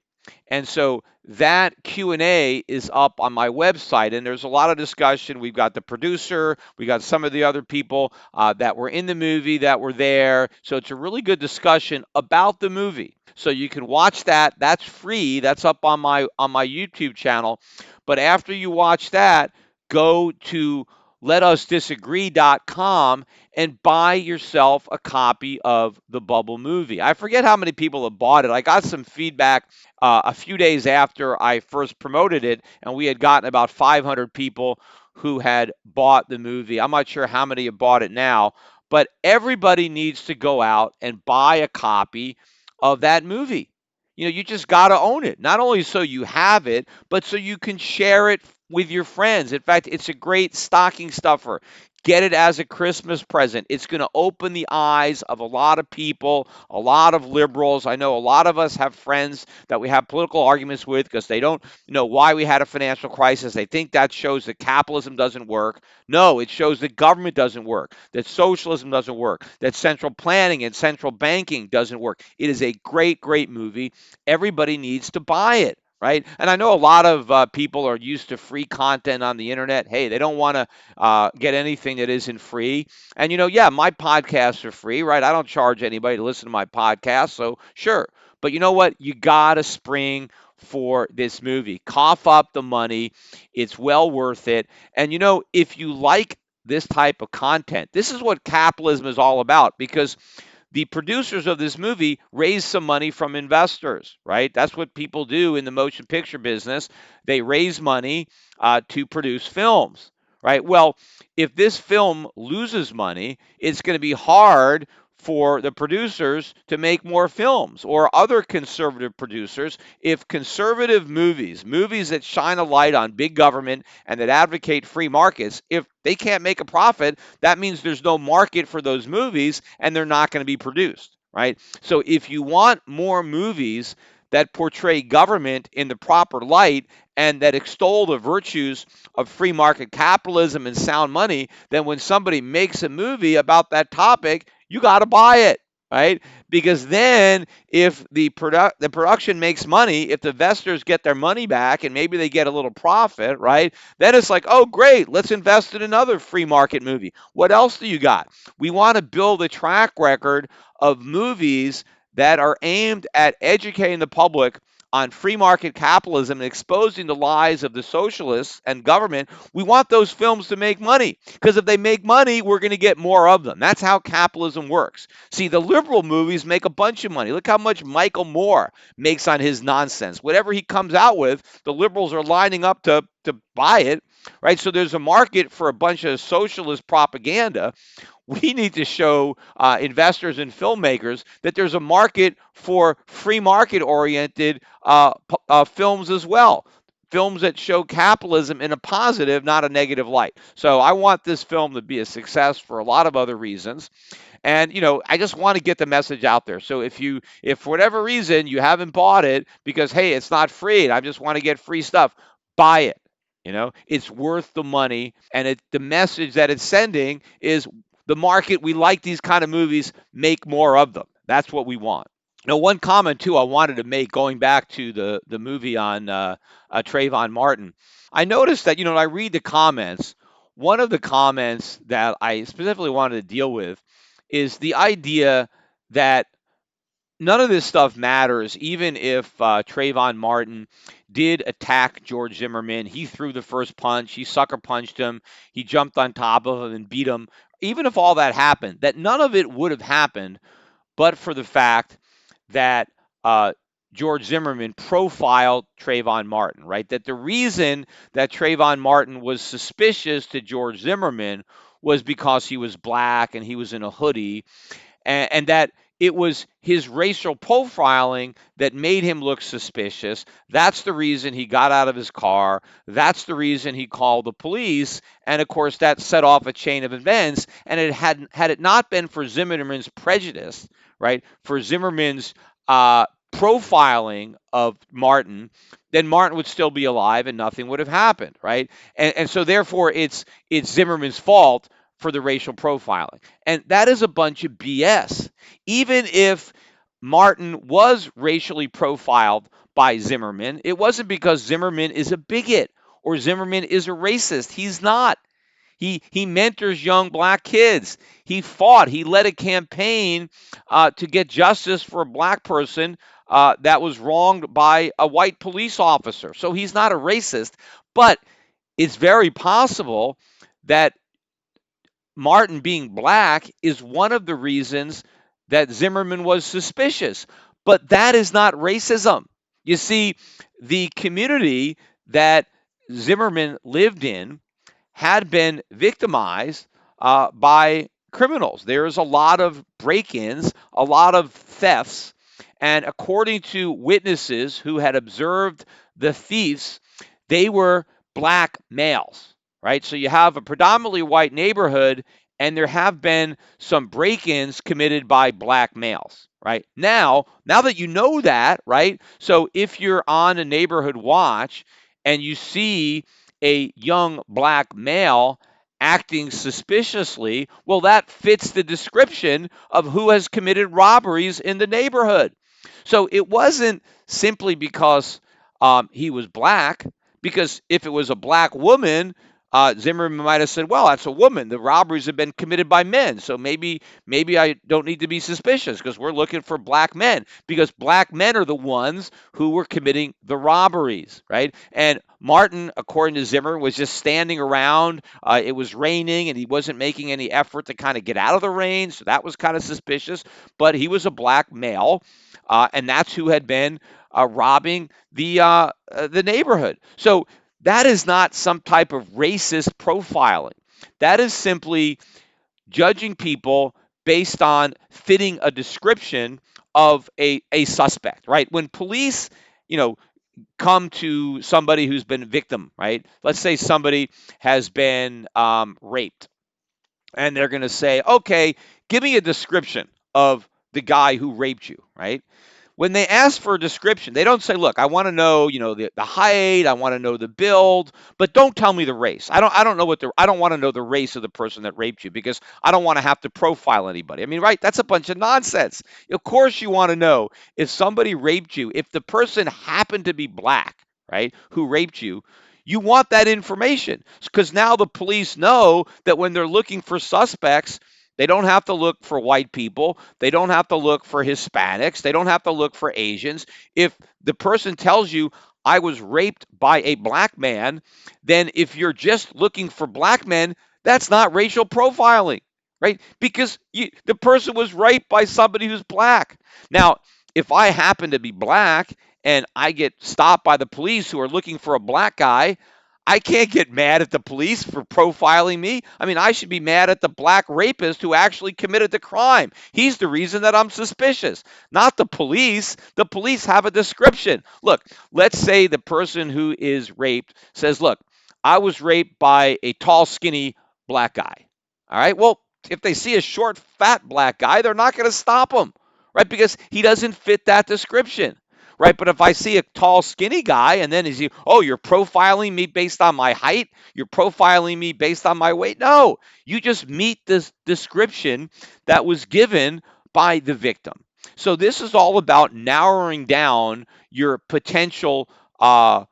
And so that Q&A is up on my website, and there's a lot of discussion. We've got the producer, we got some of the other people that were in the movie that were there. So it's a really good discussion about the movie. So you can watch that. That's free. That's up on my YouTube channel. But after you watch that, go to letusdisagree.com and buy yourself a copy of the Bubble movie. I forget how many people have bought it. I got some feedback a few days after I first promoted it, and we had gotten about 500 people who had bought the movie. I'm not sure how many have bought it now, but everybody needs to go out and buy a copy of that movie. You just got to own it. Not only so you have it, but so you can share it with your friends. In fact, it's a great stocking stuffer. Get it as a Christmas present. It's going to open the eyes of a lot of people, a lot of liberals. I know a lot of us have friends that we have political arguments with because they don't know why we had a financial crisis. They think that shows that capitalism doesn't work. No, it shows that government doesn't work, that socialism doesn't work, that central planning and central banking doesn't work. It is a great, great movie. Everybody needs to buy it. Right. And I know a lot of people are used to free content on the internet. Hey, they don't want to get anything that isn't free. And, yeah, my podcasts are free, right? I don't charge anybody to listen to my podcast. So, sure. But you know what? You got to spring for this movie. Cough up the money. It's well worth it. And, if you like this type of content, this is what capitalism is all about, because the producers of this movie raised some money from investors, right? That's what people do in the motion picture business. They raise money to produce films, right? Well, if this film loses money, it's going to be hard for the producers to make more films, or other conservative producers. If conservative movies that shine a light on big government and that advocate free markets, if they can't make a profit, that means there's no market for those movies and they're not going to be produced, right? So if you want more movies that portray government in the proper light and that extol the virtues of free market capitalism and sound money, then when somebody makes a movie about that topic, you got to buy it, right? Because then if the production makes money, if the investors get their money back and maybe they get a little profit, right? Then it's like, oh, great, let's invest in another free market movie. What else do you got? We want to build a track record of movies that are aimed at educating the public on free market capitalism and exposing the lies of the socialists and government. We want those films to make money, because if they make money, we're going to get more of them. That's how capitalism works. See, the liberal movies make a bunch of money. Look how much Michael Moore makes on his nonsense. Whatever he comes out with, the liberals are lining up to buy it, right? So there's a market for a bunch of socialist propaganda. We need to show investors and filmmakers that there's a market for free market oriented films as well. Films that show capitalism in a positive, not a negative light. So I want this film to be a success for a lot of other reasons. And I just want to get the message out there. So if for whatever reason you haven't bought it because, hey, it's not free and I just want to get free stuff, buy it. It's worth the money, and the message that it's sending is the market. We like these kind of movies. Make more of them. That's what we want. Now, one comment too I wanted to make, going back to the movie on Trayvon Martin. I noticed that when I read the comments, one of the comments that I specifically wanted to deal with is the idea that none of this stuff matters, even if Trayvon Martin did attack George Zimmerman. He threw the first punch, he sucker punched him, he jumped on top of him and beat him. Even if all that happened, that none of it would have happened but for the fact that George Zimmerman profiled Trayvon Martin, right? That the reason that Trayvon Martin was suspicious to George Zimmerman was because he was black and he was in a hoodie, and that It was his racial profiling that made him look suspicious. That's the reason he got out of his car. That's the reason he called the police. And of course, that set off a chain of events. And had it not been for Zimmerman's prejudice, right, for Zimmerman's profiling of Martin, then Martin would still be alive and nothing would have happened, right? And so therefore, it's Zimmerman's fault for the racial profiling, and that is a bunch of BS. Even if Martin was racially profiled by Zimmerman, it wasn't because Zimmerman is a bigot or Zimmerman is a racist. He's not. He mentors young black kids. He fought. He led a campaign to get justice for a black person that was wronged by a white police officer. So he's not a racist, but it's very possible that Martin being black is one of the reasons that Zimmerman was suspicious. But that is not racism. You see, the community that Zimmerman lived in had been victimized by criminals. There's a lot of break ins, a lot of thefts. And according to witnesses who had observed the thieves, they were black males, right? So you have a predominantly white neighborhood, and there have been some break ins committed by black males. Right now that you know that, right? So if you're on a neighborhood watch and you see a young black male acting suspiciously, well, that fits the description of who has committed robberies in the neighborhood. So it wasn't simply because he was black, because if it was a black woman, Zimmerman might have said, "Well, that's a woman. The robberies have been committed by men, so maybe I don't need to be suspicious because we're looking for black men because black men are the ones who were committing the robberies, right?" And Martin, according to Zimmer, was just standing around. It was raining, and he wasn't making any effort to kind of get out of the rain, so that was kind of suspicious. But he was a black male, and that's who had been robbing the neighborhood. So that is not some type of racist profiling. That is simply judging people based on fitting a description of a suspect, right? When police, you know, come to somebody who's been a victim, right? Let's say somebody has been raped, and they're going to say, okay, give me a description of the guy who raped you, right? When they ask for a description, they don't say, "Look, I want to know, the height. I want to know the build, but don't tell me the race. I don't know I don't want to know the race of the person that raped you because I don't want to have to profile anybody." I mean, right? That's a bunch of nonsense. Of course, you want to know if somebody raped you, if the person happened to be black, right, who raped you. You want that information because now the police know that when they're looking for suspects, they don't have to look for white people. They don't have to look for Hispanics. They don't have to look for Asians. If the person tells you, "I was raped by a black man," then if you're just looking for black men, that's not racial profiling, right? Because the person was raped by somebody who's black. Now, if I happen to be black and I get stopped by the police who are looking for a black guy, I can't get mad at the police for profiling me. I mean, I should be mad at the black rapist who actually committed the crime. He's the reason that I'm suspicious, not the police. The police have a description. Look, let's say the person who is raped says, "Look, I was raped by a tall, skinny black guy." All right. Well, if they see a short, fat black guy, they're not going to stop him, right? Because he doesn't fit that description, right? But if I see a tall, skinny guy, and then is he, "Oh, you're profiling me based on my height? You're profiling me based on my weight?" No, you just meet this description that was given by the victim. So this is all about narrowing down your potential uh,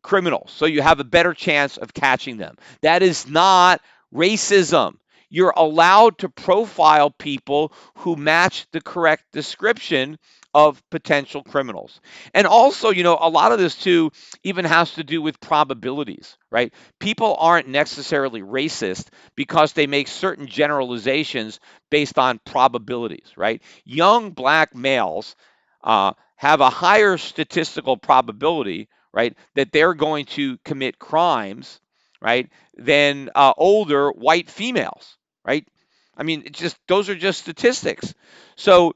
criminals so you have a better chance of catching them. That is not racism. You're allowed to profile people who match the correct description of potential criminals. And also, a lot of this too even has to do with probabilities, right? People aren't necessarily racist because they make certain generalizations based on probabilities, right? Young black males have a higher statistical probability, right, that they're going to commit crimes, right, than older white females, right? I mean, it's just those are just statistics. So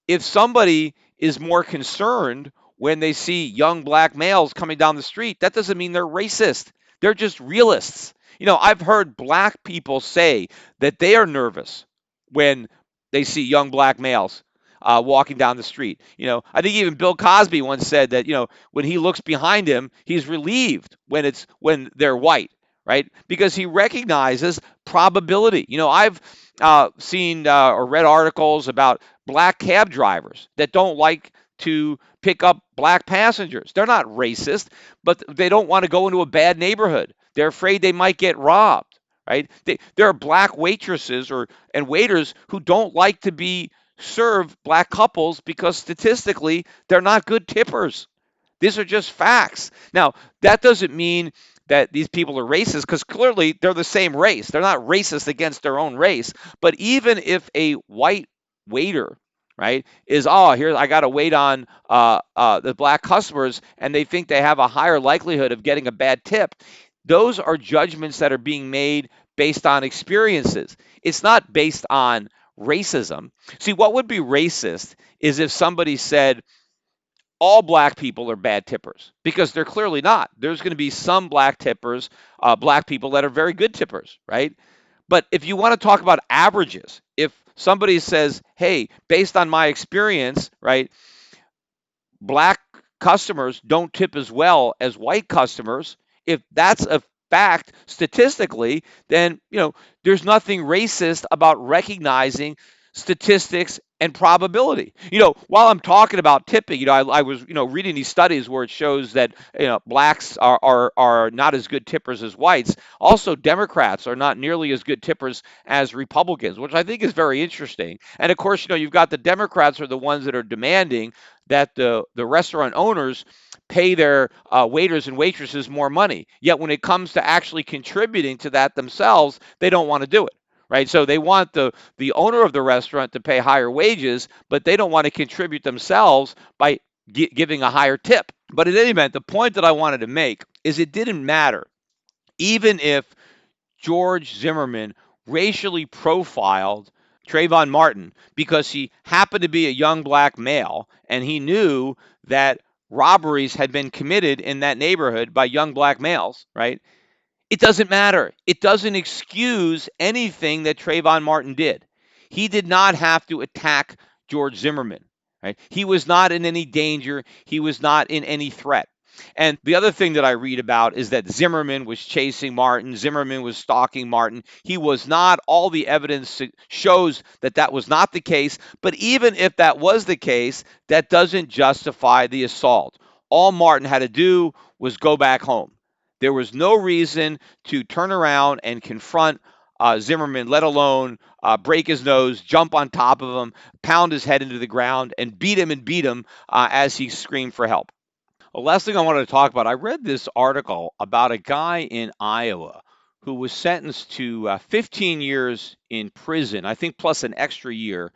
if somebody is more concerned when they see young black males coming down the street, that doesn't mean they're racist. They're just realists. I've heard black people say that they are nervous when they see young black males walking down the street. I think even Bill Cosby once said that when he looks behind him, he's relieved when they're white, right? Because he recognizes probability. I've seen or read articles about black cab drivers that don't like to pick up black passengers. They're not racist, but they don't want to go into a bad neighborhood. They're afraid they might get robbed, right? There are black waitresses and waiters who don't like to be serve black couples because statistically they're not good tippers. These are just facts. Now, that doesn't mean that these people are racist because clearly they're the same race. They're not racist against their own race. But even if a white waiter, right, is, oh, here, I got to wait on the black customers, and they think they have a higher likelihood of getting a bad tip, those are judgments that are being made based on experiences. It's not based on racism. See, what would be racist is if somebody said, all black people are bad tippers because they're clearly not. There's going to be some black tippers, black people that are very good tippers, right? But if you want to talk about averages, if somebody says, hey, based on my experience, right, black customers don't tip as well as white customers, if that's a fact statistically, then there's nothing racist about recognizing statistics and probability. While I'm talking about tipping, I was reading these studies where it shows that blacks are not as good tippers as whites. Also, Democrats are not nearly as good tippers as Republicans, which I think is very interesting. And of course, you've got the Democrats are the ones that are demanding that the restaurant owners pay their waiters and waitresses more money. Yet when it comes to actually contributing to that themselves, they don't want to do it. Right, so they want the owner of the restaurant to pay higher wages, but they don't want to contribute themselves by giving a higher tip. But in any event, the point that I wanted to make is it didn't matter, even if George Zimmerman racially profiled Trayvon Martin because he happened to be a young black male and he knew that robberies had been committed in that neighborhood by young black males, right? It doesn't matter. It doesn't excuse anything that Trayvon Martin did. He did not have to attack George Zimmerman. Right? He was not in any danger. He was not in any threat. And the other thing that I read about is that Zimmerman was chasing Martin. Zimmerman was stalking Martin. He was not. All the evidence shows that that was not the case. But even if that was the case, that doesn't justify the assault. All Martin had to do was go back home. There was no reason to turn around and confront Zimmerman, let alone break his nose, jump on top of him, pound his head into the ground, and beat him as he screamed for help. The last thing I wanted to talk about, I read this article about a guy in Iowa who was sentenced to 15 years in prison, I think plus an extra year,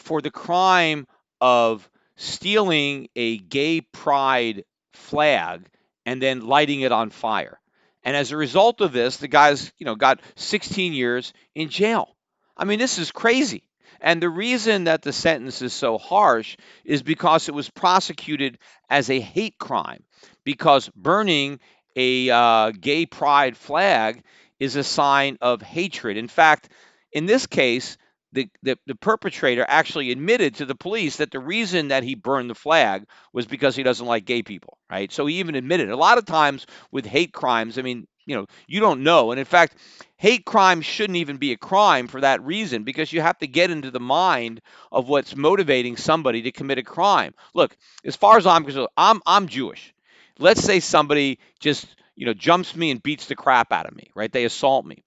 for the crime of stealing a gay pride flag and then lighting it on fire. And as a result of this, the guy's, got 16 years in jail. I mean, this is crazy. And the reason that the sentence is so harsh is because it was prosecuted as a hate crime, because burning a gay pride flag is a sign of hatred. In fact, in this case, the perpetrator actually admitted to the police that the reason that he burned the flag was because he doesn't like gay people, right? So he even admitted. A lot of times with hate crimes, I mean, you don't know. And in fact, hate crime shouldn't even be a crime for that reason, because you have to get into the mind of what's motivating somebody to commit a crime. Look, as far as I'm concerned, I'm Jewish. Let's say somebody just, jumps me and beats the crap out of me, right? They assault me.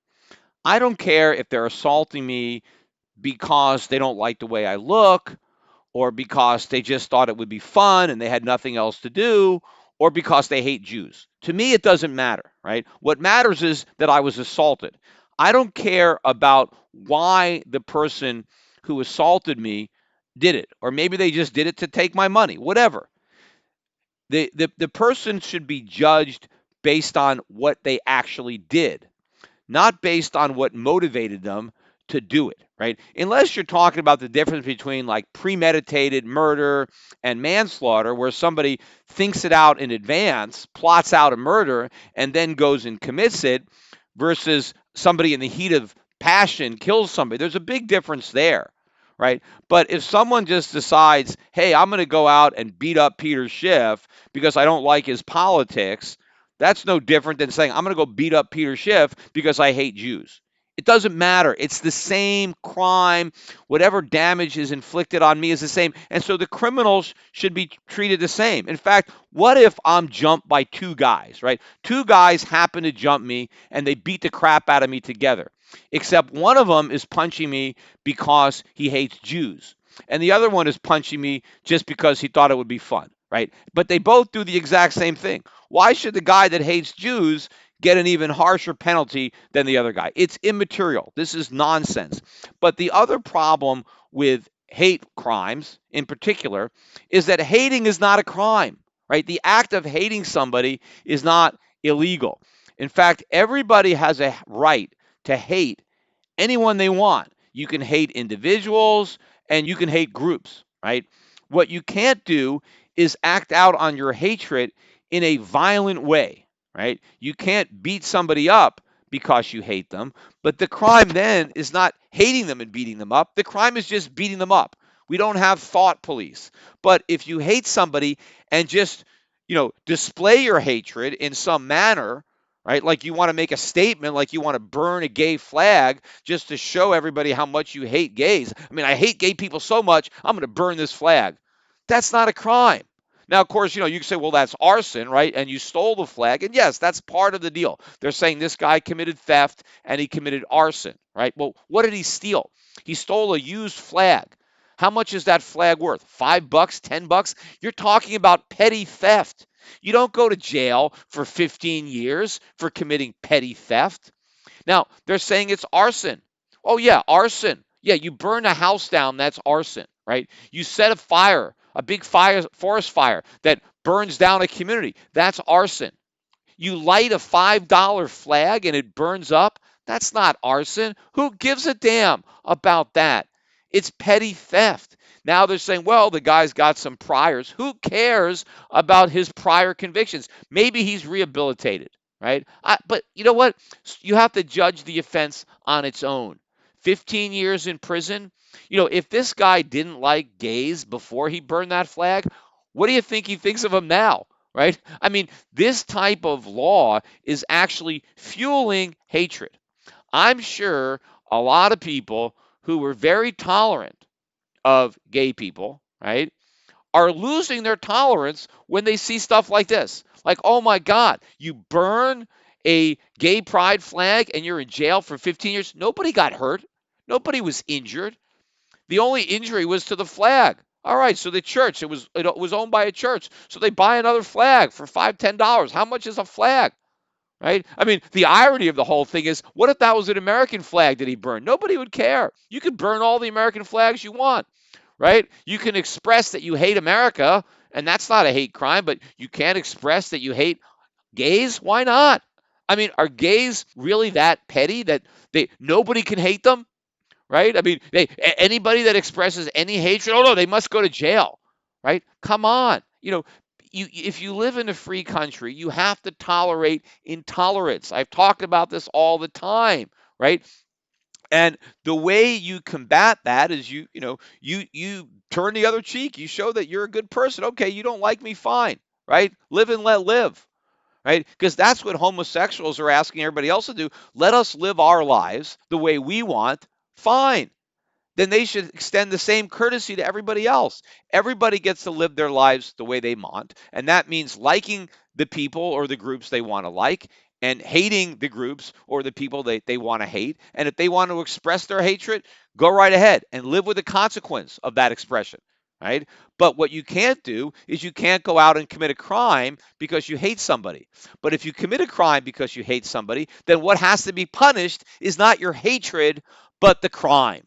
I don't care if they're assaulting me because they don't like the way I look, or because they just thought it would be fun and they had nothing else to do, or because they hate Jews. To me, it doesn't matter, right? What matters is that I was assaulted. I don't care about why the person who assaulted me did it, or maybe they just did it to take my money, whatever. The person should be judged based on what they actually did, not based on what motivated them to do it, right? Unless you're talking about the difference between like premeditated murder and manslaughter, where somebody thinks it out in advance, plots out a murder, and then goes and commits it, versus somebody in the heat of passion kills somebody. There's a big difference there, right? But if someone just decides, hey, I'm going to go out and beat up Peter Schiff because I don't like his politics, that's no different than saying, I'm going to go beat up Peter Schiff because I hate Jews. It doesn't matter. It's the same crime. Whatever damage is inflicted on me is the same. And so the criminals should be treated the same. In fact, what if I'm jumped by two guys, right? Two guys happen to jump me and they beat the crap out of me together, except one of them is punching me because he hates Jews, and the other one is punching me just because he thought it would be fun, right? But they both do the exact same thing. Why should the guy that hates Jews get an even harsher penalty than the other guy? It's immaterial. This is nonsense. But the other problem with hate crimes in particular is that hating is not a crime, right? The act of hating somebody is not illegal. In fact, everybody has a right to hate anyone they want. You can hate individuals and you can hate groups, right? What you can't do is act out on your hatred in a violent way, right? You can't beat somebody up because you hate them, but the crime then is not hating them and beating them up. The crime is just beating them up. We don't have thought police. But if you hate somebody and just, display your hatred in some manner, right? Like you want to make a statement, like you want to burn a gay flag just to show everybody how much you hate gays. I mean, I hate gay people so much, I'm going to burn this flag. That's not a crime. Now, of course, you can say, well, that's arson, right? And you stole the flag. And yes, that's part of the deal. They're saying this guy committed theft and he committed arson, right? Well, what did he steal? He stole a used flag. How much is that flag worth? $5, $10? You're talking about petty theft. You don't go to jail for 15 years for committing petty theft. Now, they're saying it's arson. Oh, yeah, arson. Yeah, you burn a house down, that's arson, right? You set a fire, a big fire, forest fire that burns down a community, that's arson. You light a $5 flag and it burns up, that's not arson. Who gives a damn about that? It's petty theft. Now they're saying, well, the guy's got some priors. Who cares about his prior convictions? Maybe he's rehabilitated, right? But you know what? You have to judge the offense on its own. 15 years in prison. If this guy didn't like gays before he burned that flag, what do you think he thinks of them now? Right? I mean, this type of law is actually fueling hatred. I'm sure a lot of people who were very tolerant of gay people, right, are losing their tolerance when they see stuff like this. Like, oh my God, you burn a gay pride flag and you're in jail for 15 years. Nobody got hurt. Nobody was injured. The only injury was to the flag. All right, so the church, it was owned by a church. So they buy another flag for $5, $10. How much is a flag? Right? I mean, the irony of the whole thing is, what if that was an American flag that he burned? Nobody would care. You could burn all the American flags you want, right? You can express that you hate America, and that's not a hate crime, but you can't express that you hate gays. Why not? I mean, are gays really that petty that nobody can hate them? Right? I mean, anybody that expresses any hatred, oh no, they must go to jail, right? Come on. If you live in a free country, you have to tolerate intolerance. I've talked about this all the time, right? And the way you combat that is you turn the other cheek. You show that you're a good person. Okay, you don't like me, fine, right? Live and let live, right? Because that's what homosexuals are asking everybody else to do. Let us live our lives the way we want, fine. Then they should extend the same courtesy to everybody else. Everybody gets to live their lives the way they want, and that means liking the people or the groups they want to like and hating the groups or the people they want to hate. And if they want to express their hatred, go right ahead and live with the consequence of that expression, right? But what you can't do is you can't go out and commit a crime because you hate somebody. But if you commit a crime because you hate somebody, then what has to be punished is not your hatred, but the crime.